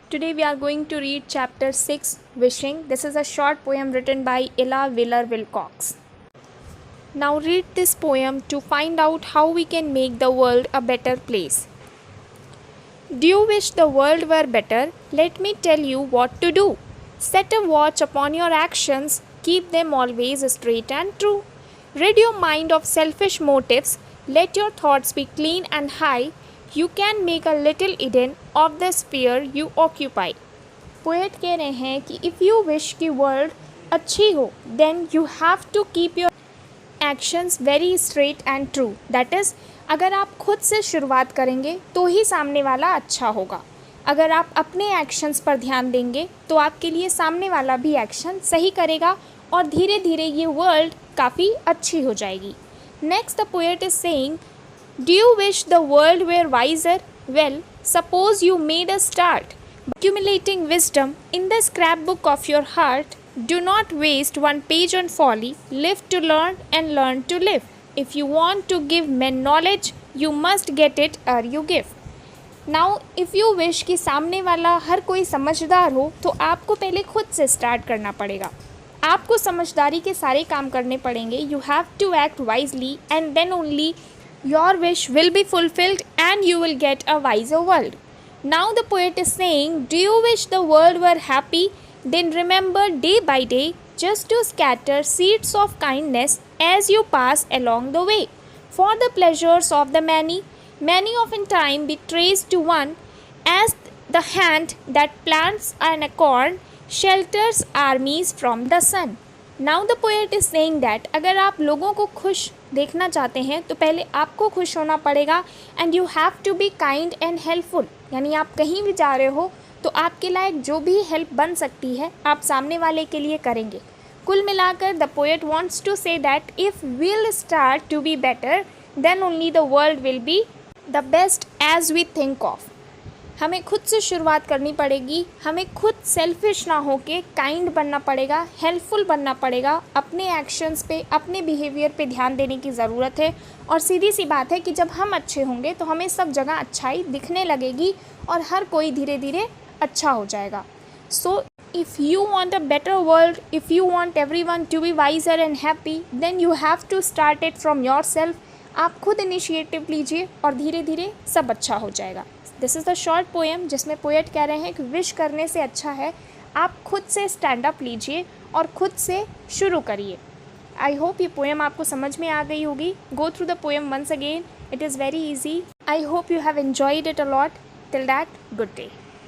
Today we are going to read chapter 6, Wishing. This is a short poem written by Ella Wheeler Wilcox. Now read this poem to find out how we can make the world a better place. Do you wish the world were better? Let me tell you what to do. Set a watch upon your actions, keep them always straight and true. Rid your mind of selfish motives, let your thoughts be clean and high. You can make a little Eden of the sphere you occupy. Poet कह रहे हैं कि if you wish की world अच्छी हो then you have to keep your actions very straight and true. That is, अगर आप खुद से शुरुआत करेंगे तो ही सामने वाला अच्छा होगा. अगर आप अपने एक्शंस पर ध्यान देंगे तो आपके लिए सामने वाला भी एक्शन सही करेगा और धीरे धीरे ये वर्ल्ड काफ़ी अच्छी हो जाएगी. Next the poet is saying, do you wish the world were wiser? Well, suppose you made a start by accumulating wisdom in the scrapbook of your heart. Do not waste one page on folly. Live to learn and learn to live. If you want to give men knowledge, you must get it or you give. Now, if you wish कि सामने वाला हर कोई समझदार हो तो आपको पहले खुद से स्टार्ट करना पड़ेगा. आपको समझदारी के सारे काम करने पड़ेंगे. You have to act wisely and then only your wish will be fulfilled and you will get a wiser world. Now the poet is saying, do you wish the world were happy? Then remember day by day just to scatter seeds of kindness as you pass along the way. For the pleasures of the many often time betrays to one, as the hand that plants an acorn shelters armies from the sun. Now the poet is saying that अगर आप लोगों को खुश देखना चाहते हैं तो पहले आपको खुश होना पड़ेगा. And you have to be kind and helpful. यानी आप कहीं भी जा रहे हो तो आपके लायक जो भी हेल्प बन सकती है आप सामने वाले के लिए करेंगे. कुल मिलाकर the poet wants to say that if we'll start to be better then only the world will be the best as we think of. हमें खुद से शुरुआत करनी पड़ेगी. हमें खुद सेल्फिश ना होके काइंड बनना पड़ेगा, हेल्पफुल बनना पड़ेगा. अपने एक्शंस पे, अपने बिहेवियर पे ध्यान देने की ज़रूरत है. और सीधी सी बात है कि जब हम अच्छे होंगे तो हमें सब जगह अच्छाई दिखने लगेगी और हर कोई धीरे धीरे अच्छा हो जाएगा. So if you want a better world, if you want everyone to be wiser and happy, then you have to start it from yourself. आप खुद इनिशिएटिव लीजिए और धीरे धीरे सब अच्छा हो जाएगा. This is the short poem जिसमें पोएट कह रहे हैं कि विश करने से अच्छा है आप खुद से स्टैंड अप लीजिए और खुद से शुरू करिए. आई होप ये पोएम आपको समझ में आ गई होगी. Go through the poem once again. It is very easy. I hope you have enjoyed it a lot. Till that, good day.